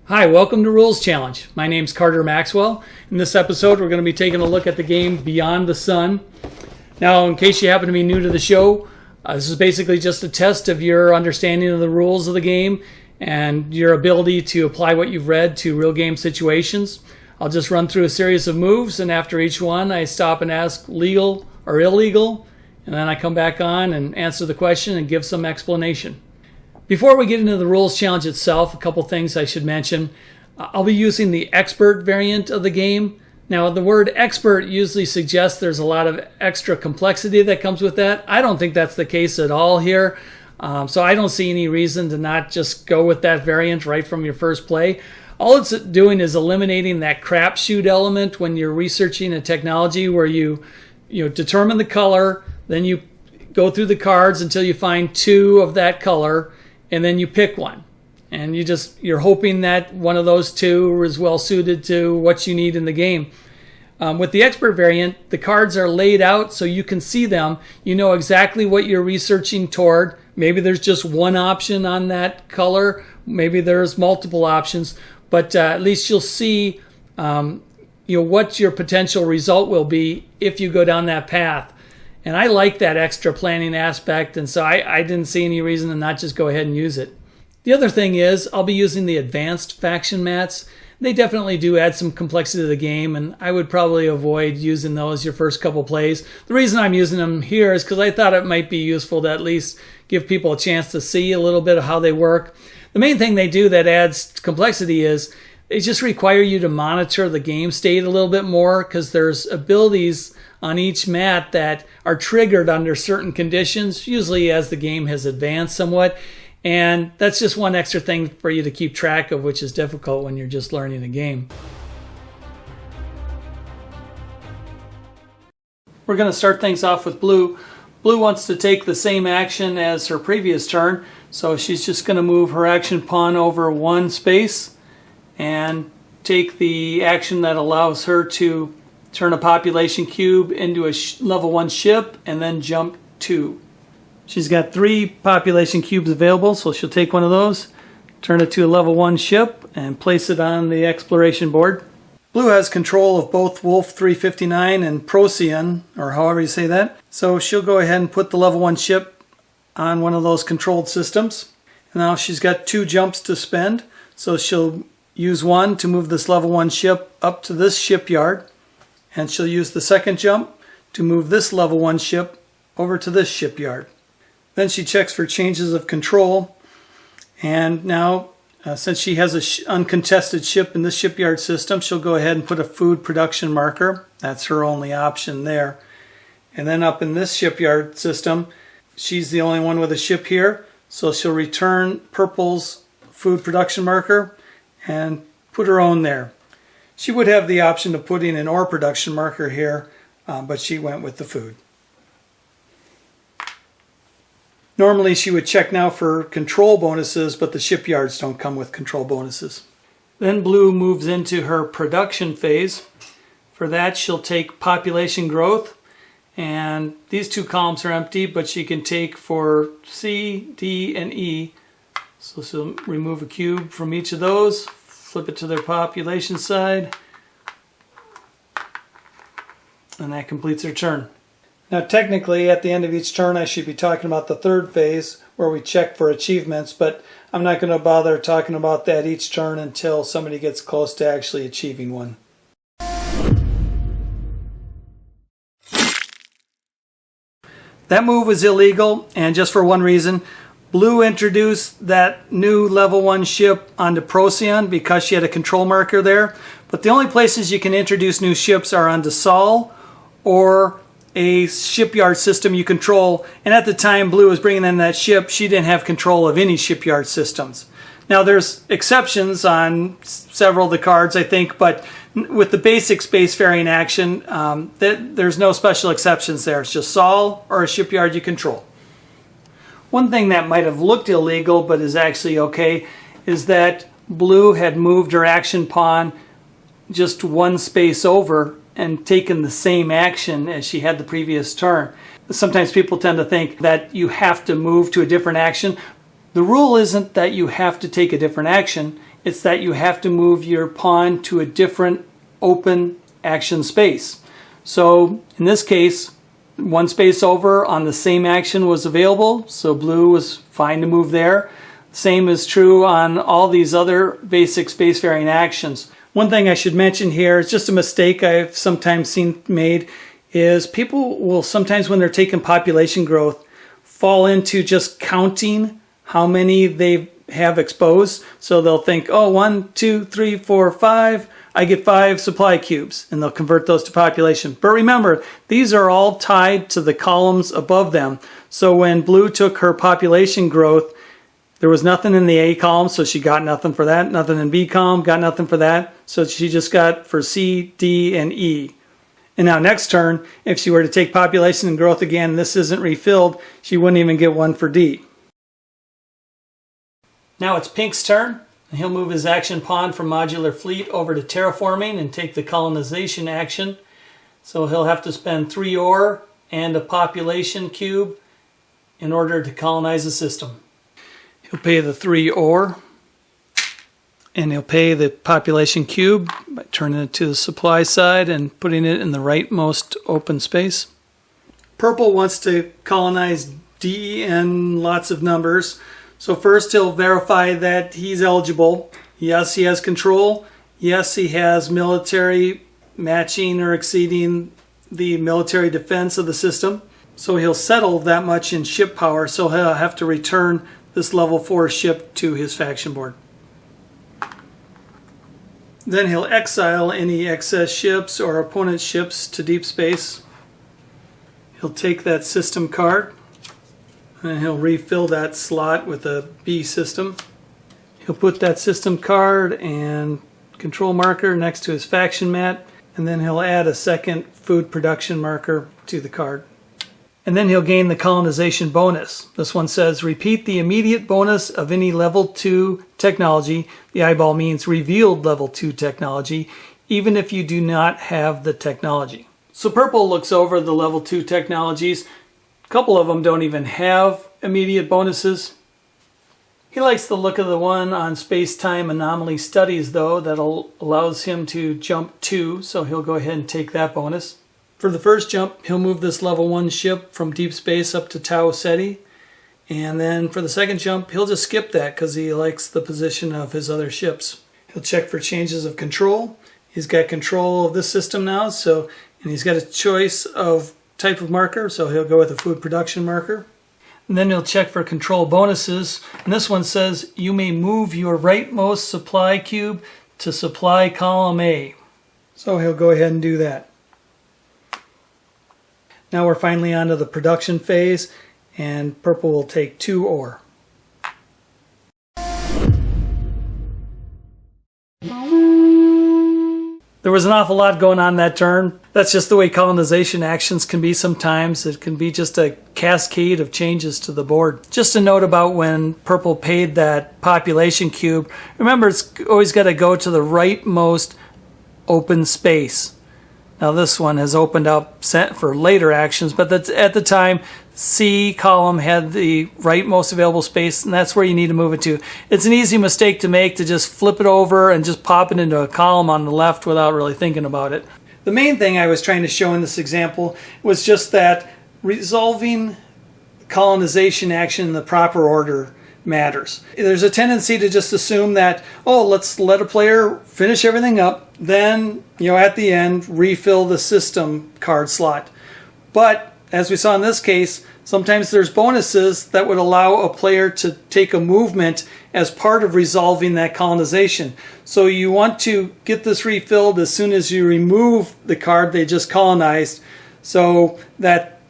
Hi, welcome to Rules Challenge. My name's Carter Maxwell. In this episode, we're going to be taking a look at the game Beyond the Sun. Now, in case you happen to be new to the show, this is basically just a test of your understanding of the rules of the game and your ability to apply what you've read to real game situations. I'll just run through a series of moves, and after each one, I stop and ask legal or illegal, and then I come back on and answer the question and give some explanation. Before we get into the rules challenge itself, a couple things I should mention. I'll be using the expert variant of the game. Now, the word expert usually suggests there's a lot of extra complexity that comes with that. I don't think that's the case at all here. So I don't see any reason to not just go with that variant right from your first play. All it's doing is eliminating that crapshoot element when you're researching a technology where you determine the color, then you go through the cards until you find two of that color, and then you pick one. And you're hoping that one of those two is well suited to what you need in the game. With the expert variant, the cards are laid out so you can see them. You know exactly what you're researching toward. Maybe there's just one option on that color. Maybe there's multiple options. But at least you'll see what your potential result will be if you go down that path. And I like that extra planning aspect, and so I didn't see any reason to not just go ahead and use it. The other thing is I'll be using the advanced faction mats. They definitely do add some complexity to the game, and I would probably avoid using those your first couple plays. The reason I'm using them here is because I thought it might be useful to at least give people a chance to see a little bit of how they work. The main thing they do that adds complexity is they just require you to monitor the game state a little bit more, because there's abilities on each mat that are triggered under certain conditions, usually as the game has advanced somewhat. And that's just one extra thing for you to keep track of, which is difficult when you're just learning a game. We're going to start things off with Blue. Blue wants to take the same action as her previous turn, so she's just going to move her action pawn over one space and take the action that allows her to turn a population cube into a level 1 ship and then jump 2. She's got 3 population cubes available, so she'll take one of those, turn it to a level 1 ship, and place it on the exploration board. Blue has control of both Wolf 359 and Procyon, or however you say that, so she'll go ahead and put the level 1 ship on one of those controlled systems. And now she's got 2 jumps to spend, so she'll use one to move this level 1 ship up to this shipyard, and she'll use the second jump to move this level 1 ship over to this shipyard. Then she checks for changes of control, and now since she has an uncontested ship in this shipyard system, she'll go ahead and put a food production marker. That's her only option there. And then up in this shipyard system, she's the only one with a ship here, so she'll return Purple's food production marker and put her own there. She would have the option of putting an ore production marker here, but she went with the food. Normally she would check now for control bonuses, but the shipyards don't come with control bonuses. Then Blue moves into her production phase. For that, she'll take population growth, and these 2 columns are empty, but she can take for C, D, and E. So she'll remove a cube from each of those, flip it to their population side, and that completes her turn. Now technically at the end of each turn I should be talking about the third phase where we check for achievements, but I'm not going to bother talking about that each turn until somebody gets close to actually achieving one. That move was illegal, and just for one reason. Blue introduced that new level 1 ship onto Procyon because she had a control marker there, but the only places you can introduce new ships are onto Sol or a shipyard system you control, and at the time Blue was bringing in that ship, she didn't have control of any shipyard systems. Now there's exceptions on several of the cards, I think, but with the basic spacefaring action, there's no special exceptions there. It's just Sol or a shipyard you control. One thing that might have looked illegal but is actually okay is that Blue had moved her action pawn just one space over and taken the same action as she had the previous turn. Sometimes people tend to think that you have to move to a different action. The rule isn't that you have to take a different action. It's that you have to move your pawn to a different open action space. So in this case, one space over on the same action was available, so blue was fine to move there. Same is true on all these other basic space varying actions. One thing I should mention here is just a mistake I've sometimes seen made is people will sometimes, when they're taking population growth, fall into just counting how many they have exposed. So they'll think, oh, 1, 2, 3, 4, 5, I get 5 supply cubes, and they'll convert those to population. But remember, these are all tied to the columns above them. So when blue took her population growth, there was nothing in the A column, so she got nothing for that. Nothing in B column, got nothing for that. So she just got for C, D, and E. And now next turn, if she were to take population and growth again, this isn't refilled, she wouldn't even get 1 for D. Now it's Pink's turn. He'll move his action pawn from modular fleet over to terraforming and take the colonization action. So he'll have to spend 3 ore and a population cube in order to colonize the system. He'll pay the 3 ore, and he'll pay the population cube by turning it to the supply side and putting it in the rightmost open space. Purple wants to colonize D in lots of numbers. So first he'll verify that he's eligible. Yes, he has control. Yes, he has military matching or exceeding the military defense of the system. So he'll settle that much in ship power, so he'll have to return this level 4 ship to his faction board. Then he'll exile any excess ships or opponent ships to deep space. He'll take that system card and he'll refill that slot with a B system. He'll put that system card and control marker next to his faction mat, and then he'll add a second food production marker to the card. And then he'll gain the colonization bonus. This one says, repeat the immediate bonus of any level 2 technology. The eyeball means revealed level 2 technology, even if you do not have the technology. So purple looks over the level 2 technologies. A couple of them don't even have immediate bonuses. He likes the look of the one on space-time anomaly studies, though, that allows him to jump 2, so he'll go ahead and take that bonus. For the first jump, he'll move this level 1 ship from deep space up to Tau Ceti. And then for the second jump, he'll just skip that because he likes the position of his other ships. He'll check for changes of control. He's got control of this system now, and he's got a choice of type of marker, so he'll go with a food production marker. And then he'll check for control bonuses. And this one says, you may move your rightmost supply cube to supply column A. So he'll go ahead and do that. Now we're finally onto the production phase, and purple will take 2 ore. There was an awful lot going on that turn. That's just the way colonization actions can be sometimes. It can be just a cascade of changes to the board. Just a note about when purple paid that population cube. Remember, it's always got to go to the rightmost open space. Now this one has opened up for later actions, but that's, at the time, C column had the rightmost available space, and that's where you need to move it to. It's an easy mistake to make, to just flip it over and just pop it into a column on the left without really thinking about it. The main thing I was trying to show in this example was just that resolving colonization action in the proper order matters. There's a tendency to just assume that, oh, let's let a player finish everything up, then, at the end, refill the system card slot. But as we saw in this case, sometimes there's bonuses that would allow a player to take a movement as part of resolving that colonization. So you want to get this refilled as soon as you remove the card they just colonized, so that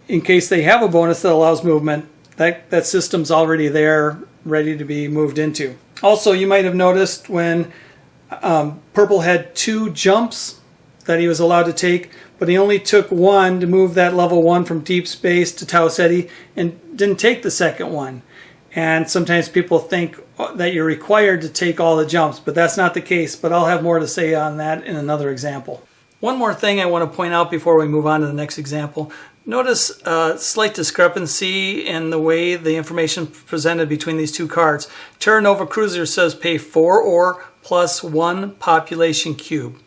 in case they have a bonus that allows movement, that system's already there, ready to be moved into. Also, you might have noticed when purple had 2 jumps that he was allowed to take, but he only took 1 to move that level 1 from deep space to Tau Ceti and didn't take the second one. And sometimes people think that you're required to take all the jumps, but that's not the case. But I'll have more to say on that in another example. One more thing I want to point out before we move on to the next example. Notice a slight discrepancy in the way the information presented between these two cards. Terra Nova Cruiser says pay 4 ore plus 1 population cube.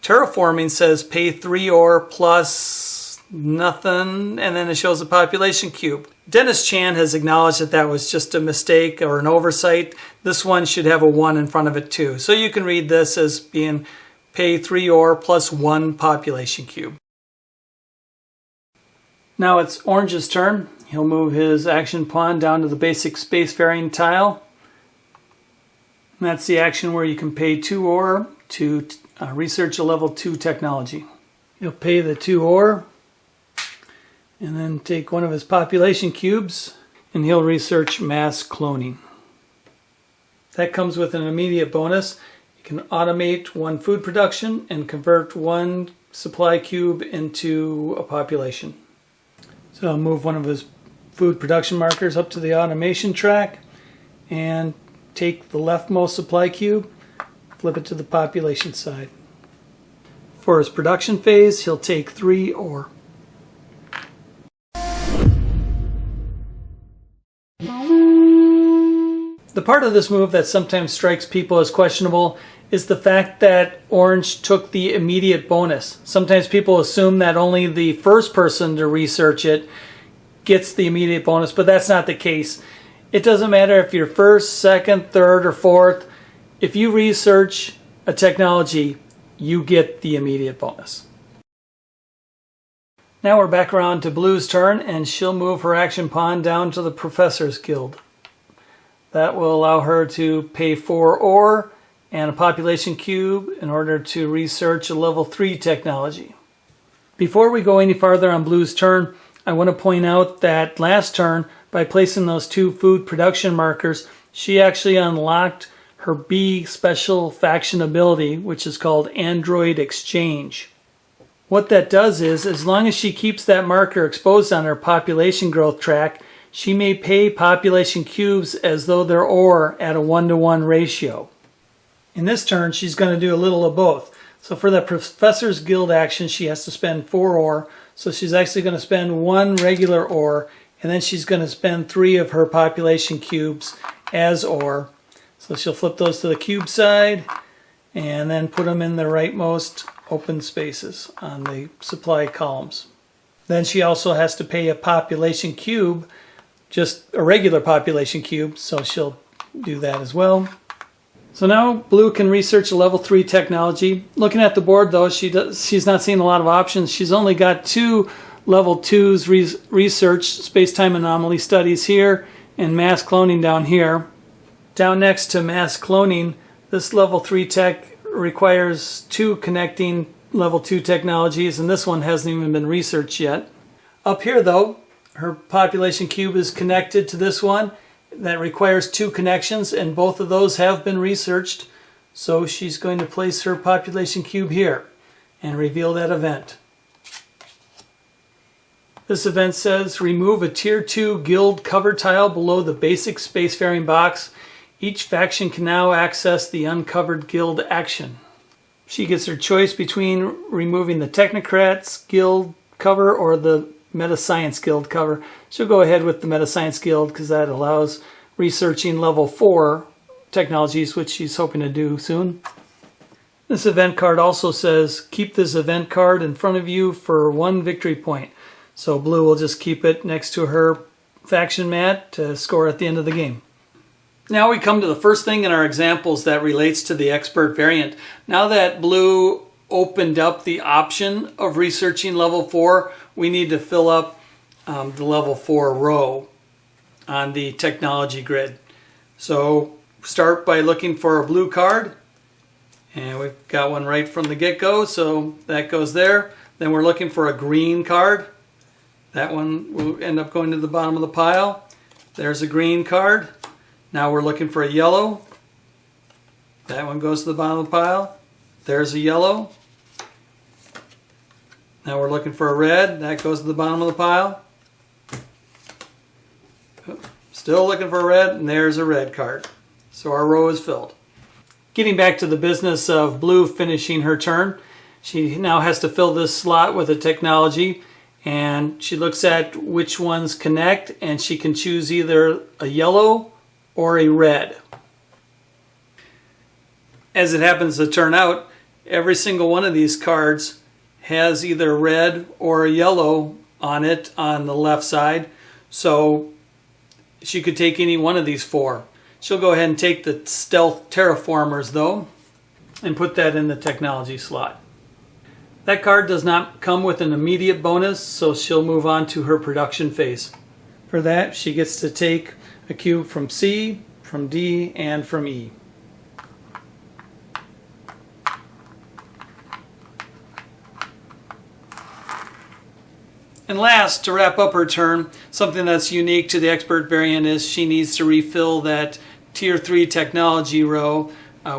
Terraforming says pay 3 ore plus nothing, and then it shows a population cube. Dennis Chan has acknowledged that that was just a mistake or an oversight. This one should have a 1 in front of it too. So you can read this as being pay 3 ore plus 1 population cube. Now it's Orange's turn. He'll move his action pawn down to the basic spacefaring tile. And that's the action where you can pay 2 ore to research a level 2 technology. He'll pay the 2 ore and then take one of his population cubes and he'll research mass cloning. That comes with an immediate bonus. You can automate 1 food production and convert 1 supply cube into a population. So I'll move one of his food production markers up to the automation track and take the leftmost supply cube, flip it to the population side. For his production phase, he'll take 3 ore. The part of this move that sometimes strikes people as questionable is the fact that Orange took the immediate bonus. Sometimes people assume that only the first person to research it gets the immediate bonus, but that's not the case. It doesn't matter if you're first, second, third, or fourth. If you research a technology, you get the immediate bonus. Now we're back around to Blue's turn, and she'll move her action pawn down to the Professor's Guild. That will allow her to pay 4 ore and a population cube in order to research a level 3 technology. Before we go any farther on Blue's turn, I want to point out that last turn, by placing those 2 food production markers, she actually unlocked her B special faction ability, which is called Android Exchange. What that does is, as long as she keeps that marker exposed on her population growth track, she may pay population cubes as though they're ore at a 1-to-1 ratio. In this turn, she's going to do a little of both. So for the Professor's Guild action, she has to spend 4 ore. So she's actually going to spend 1 regular ore, and then she's going to spend 3 of her population cubes as ore. So she'll flip those to the cube side, and then put them in the rightmost open spaces on the supply columns. Then she also has to pay a population cube, just a regular population cube, so she'll do that as well. So now Blue can research a level 3 technology. Looking at the board though, she's not seeing a lot of options. She's only got 2 level 2s research, space-time anomaly studies here, and mass cloning down here. Down next to mass cloning, this level 3 tech requires 2 connecting level 2 technologies, and this one hasn't even been researched yet. Up here though, her population cube is connected to this one. That requires 2 connections, and both of those have been researched. So she's going to place her population cube here and reveal that event. This event says remove a tier 2 guild cover tile below the basic spacefaring box. Each faction can now access the uncovered guild action. She gets her choice between removing the Technocrats Guild cover or the Metascience Guild cover. She'll go ahead with the Metascience Guild because that allows researching level 4 technologies, which she's hoping to do soon. This event card also says keep this event card in front of you for 1 victory point. So Blue will just keep it next to her faction mat to score at the end of the game. Now we come to the first thing in our examples that relates to the expert variant. Now that Blue opened up the option of researching level 4, we need to fill up the level 4 row on the technology grid. So start by looking for a blue card, and we've got one right from the get-go, so that goes there. Then we're looking for a green card. That one will end up going to the bottom of the pile. There's a green card. Now we're looking for a yellow. That one goes to the bottom of the pile. There's a yellow. Now we're looking for a red. That goes to the bottom of the pile. Still looking for a red, and there's a red card. So our row is filled. Getting back to the business of Blue finishing her turn, she now has to fill this slot with a technology, and she looks at which ones connect, and she can choose either a yellow or a red. As it happens to turn out, every single one of these cards has either red or a yellow on it on the left side, so she could take any one of these four. She'll go ahead and take the Stealth Terraformers though and put that in the technology slot. That card does not come with an immediate bonus, so she'll move on to her production phase. For that, she gets to take a cube from C, from D, and from E. And last, to wrap up her turn, something that's unique to the expert variant is she needs to refill that Tier 3 technology row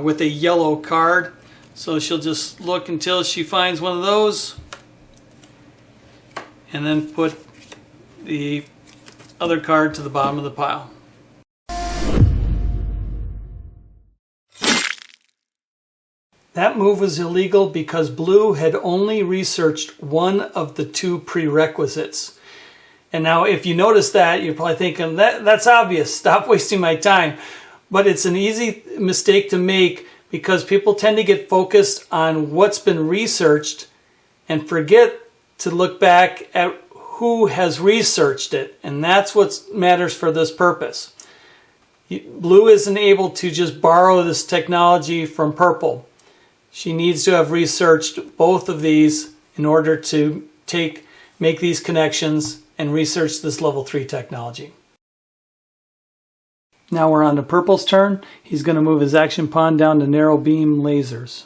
with a yellow card. So she'll just look until she finds one of those and then put the other card to the bottom of the pile. That move was illegal because blue had only researched one of the two prerequisites. And now if you notice that, you're probably thinking, that's obvious, stop wasting my time. But it's an easy mistake to make because people tend to get focused on what's been researched and forget to look back at who has researched it. And that's what matters for this purpose. Blue isn't able to just borrow this technology from purple. She needs to have researched both of these in order to make these connections and research this level 3 technology. Now we're on to purple's turn. He's going to move his action pawn down to narrow beam lasers.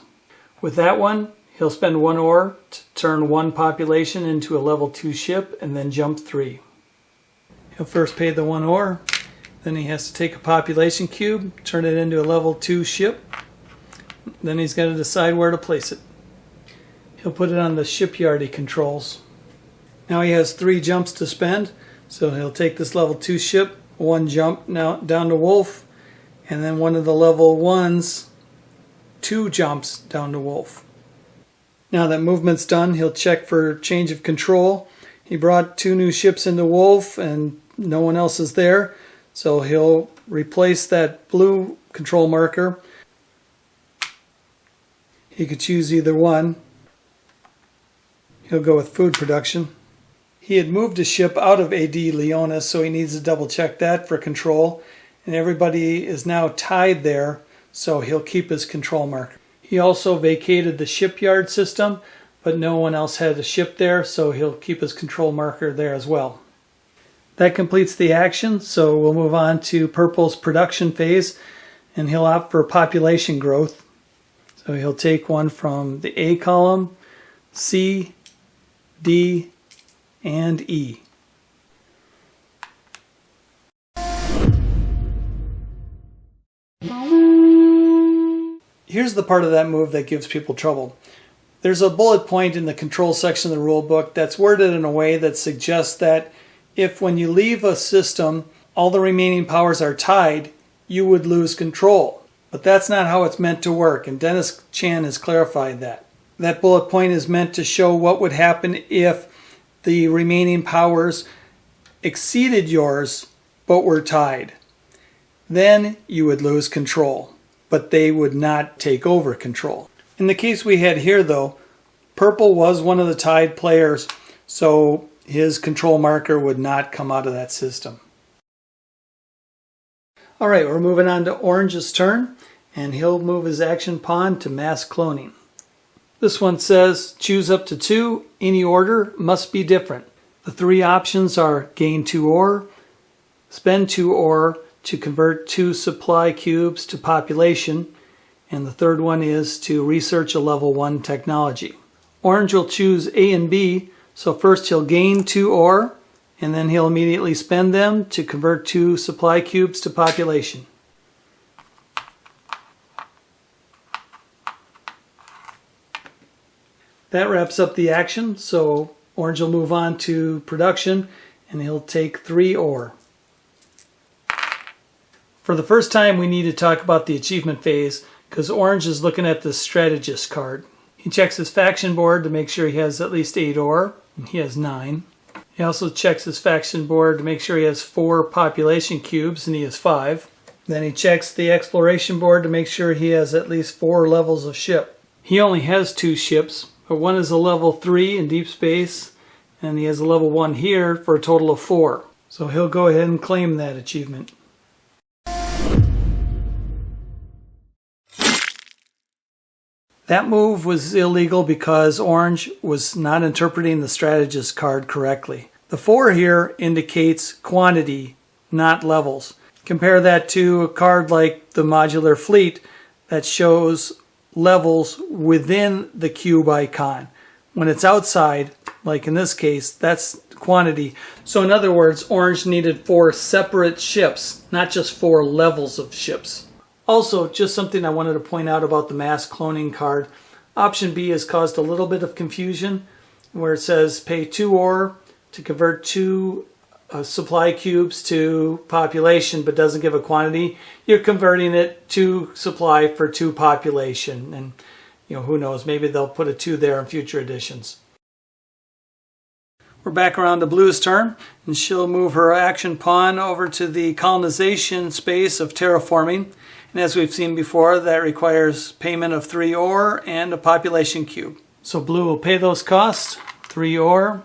With that one, he'll spend 1 ore to turn 1 population into a level 2 ship and then jump 3. He'll first pay the 1 ore, then he has to take a population cube, turn it into a level 2 ship. Then he's got to decide where to place it. He'll put it on the shipyard he controls. Now he has 3 jumps to spend, so he'll take this level 2 ship, 1 jump now down to Wolf, and then one of the level 1s, 2 jumps down to Wolf. Now that movement's done, he'll check for change of control. He brought 2 new ships into Wolf and no one else is there, so he'll replace that blue control marker. He could choose either one. He'll go with food production. He had moved a ship out of AD Leonis, so he needs to double check that for control. And everybody is now tied there, so he'll keep his control marker. He also vacated the shipyard system, but no one else had a ship there, so he'll keep his control marker there as well. That completes the action, so we'll move on to purple's production phase, and he'll opt for population growth. So he'll take one from the A column, C, D, and E. Here's the part of that move that gives people trouble. There's a bullet point in the control section of the rule book that's worded in a way that suggests that if when you leave a system, all the remaining powers are tied, you would lose control. But that's not how it's meant to work, and Dennis Chan has clarified that. That bullet point is meant to show what would happen if the remaining powers exceeded yours but were tied. Then you would lose control, but they would not take over control. In the case we had here though, purple was one of the tied players, so his control marker would not come out of that system. Alright, we're moving on to orange's turn, and he'll move his action pawn to mass cloning. This one says, choose up to 2, any order must be different. The 3 options are gain 2 ore, spend 2 ore to convert 2 supply cubes to population, and the third one is to research a level 1 technology. Orange will choose A and B, so first he'll gain 2 ore, and then he'll immediately spend them to convert 2 supply cubes to population. That wraps up the action, so orange will move on to production, and he'll take 3 ore. For the first time, we need to talk about the achievement phase, because orange is looking at the Strategist card. He checks his faction board to make sure he has at least 8 ore, and he has 9. He also checks his faction board to make sure he has 4 population cubes, and he has 5. Then he checks the exploration board to make sure he has at least 4 levels of ship. He only has 2 ships, but one is a level 3 in deep space, and he has a level 1 here for a total of 4. So he'll go ahead and claim that achievement. That move was illegal because Orange was not interpreting the Strategist card correctly. The 4 here indicates quantity, not levels. Compare that to a card like the Modular Fleet that shows levels within the cube icon. When it's outside, like in this case, that's quantity. So in other words, Orange needed 4 separate ships, not just 4 levels of ships. Also, just something I wanted to point out about the mass cloning card. Option B has caused a little bit of confusion where it says pay 2 ore to convert 2 supply cubes to population, but doesn't give a quantity. You're converting it to supply for 2 population. And who knows, maybe they'll put a 2 there in future editions. We're back around to Blue's turn, and she'll move her action pawn over to the colonization space of terraforming. And as we've seen before, that requires payment of 3 ore and a population cube. So Blue will pay those costs, 3 ore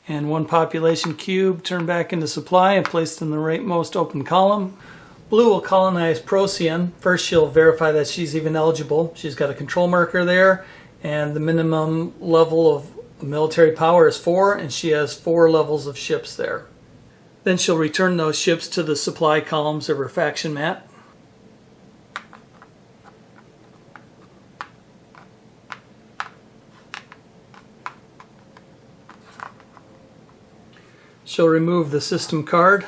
and 1 population cube, turned back into supply and placed in the rightmost open column. Blue will colonize Procyon. First, she'll verify that she's even eligible. She's got a control marker there, and the minimum level of military power is 4, and she has 4 levels of ships there. Then she'll return those ships to the supply columns of her faction map. She'll remove the system card.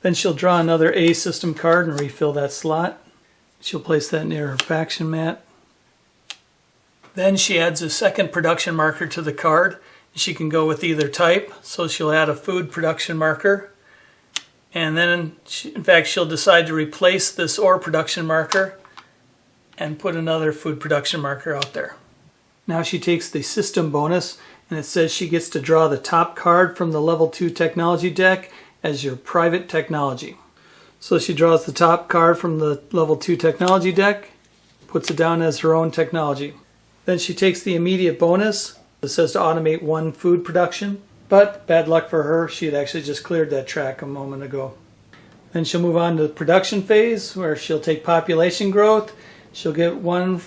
Then she'll draw another A system card and refill that slot. She'll place that near her faction mat. Then she adds a second production marker to the card. She can go with either type, so she'll add a food production marker. And then, in fact, she'll decide to replace this ore production marker and put another food production marker out there. Now she takes the system bonus, and it says she gets to draw the top card from the level 2 technology deck as your private technology. So she draws the top card from the level 2 technology deck, puts it down as her own technology. Then she takes the immediate bonus. It says to automate 1 food production, but bad luck for her, she had actually just cleared that track a moment ago. Then she'll move on to the production phase where she'll take population growth. She'll get 1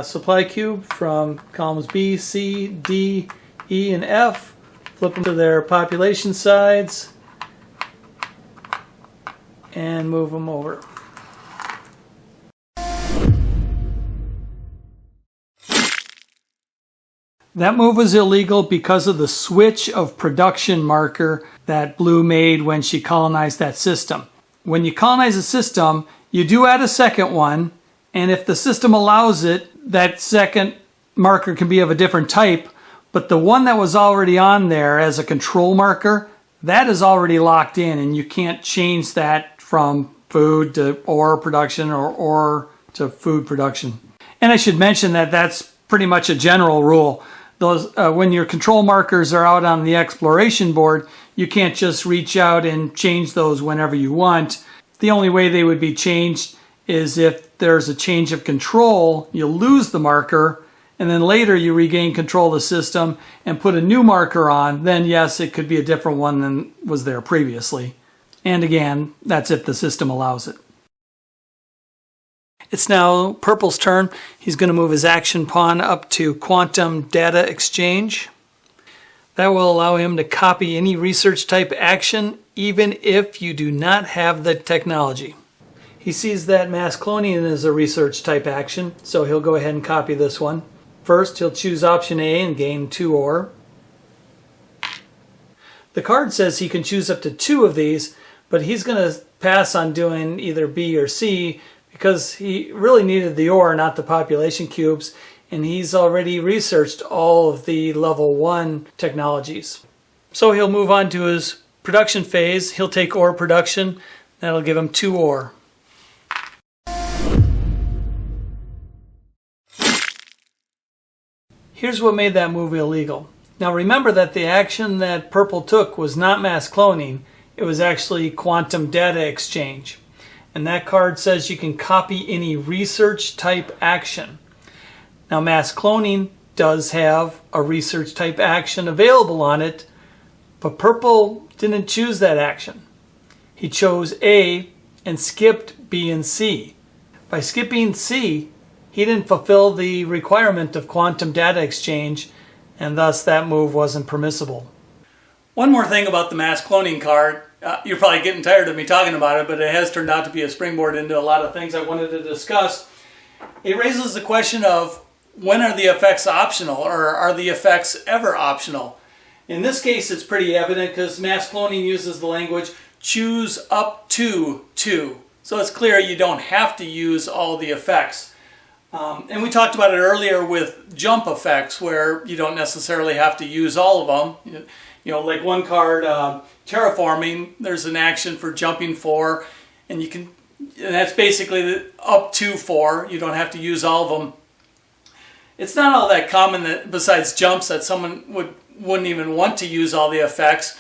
supply cube from columns B, C, D, E, and F. Flip them to their population sides and move them over. That move was illegal because of the switch of production marker that Blue made when she colonized that system. When you colonize a system, you do add a second one, and if the system allows it, that second marker can be of a different type, but the one that was already on there as a control marker, that is already locked in, and you can't change that from food to ore production or ore to food production. And I should mention that that's pretty much a general rule. Those when your control markers are out on the exploration board, you can't just reach out and change those whenever you want. The only way they would be changed is if there's a change of control, you lose the marker, and then later you regain control of the system and put a new marker on, then yes, it could be a different one than was there previously. And again, that's if the system allows it. It's now Purple's turn. He's going to move his action pawn up to Quantum Data Exchange. That will allow him to copy any research type action, even if you do not have the technology. He sees that mass cloning is a research type action, so he'll go ahead and copy this one. First, he'll choose option A and gain 2 ore. The card says he can choose up to 2 of these, but he's going to pass on doing either B or C because he really needed the ore, not the population cubes, and he's already researched all of the level 1 technologies. So he'll move on to his production phase. He'll take ore production. That'll give him 2 ore. Here's what made that move illegal. Now remember that the action that purple took was not mass cloning, it was actually quantum data exchange. And that card says you can copy any research type action. Now mass cloning does have a research type action available on it, but purple didn't choose that action. He chose A and skipped B and C. By skipping C, he didn't fulfill the requirement of quantum data exchange, and thus that move wasn't permissible. One more thing about the mass cloning card. You're probably getting tired of me talking about it, but it has turned out to be a springboard into a lot of things I wanted to discuss. It raises the question of, when are the effects optional, or are the effects ever optional? In this case, it's pretty evident because mass cloning uses the language, choose up to 2. So it's clear you don't have to use all the effects. And we talked about it earlier with jump effects, where you don't necessarily have to use all of them. You know, like one card, terraforming, there's an action for jumping 4, and that's basically up to 4. You don't have to use all of them. It's not all that common that, besides jumps, that someone wouldn't even want to use all the effects.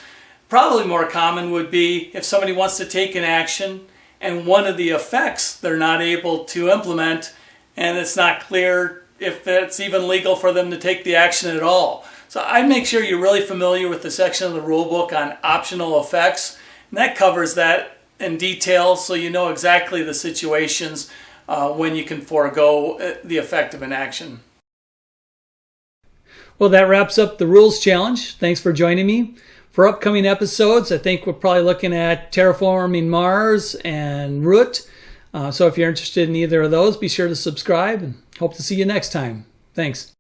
Probably more common would be if somebody wants to take an action and one of the effects they're not able to implement, and it's not clear if it's even legal for them to take the action at all. So I'd make sure you're really familiar with the section of the rulebook on optional effects, and that covers that in detail so you know exactly the situations when you can forego the effect of an action. Well, that wraps up the rules challenge. Thanks for joining me. For upcoming episodes, I think we're probably looking at terraforming Mars and Root. So if you're interested in either of those, be sure to subscribe, and hope to see you next time. Thanks.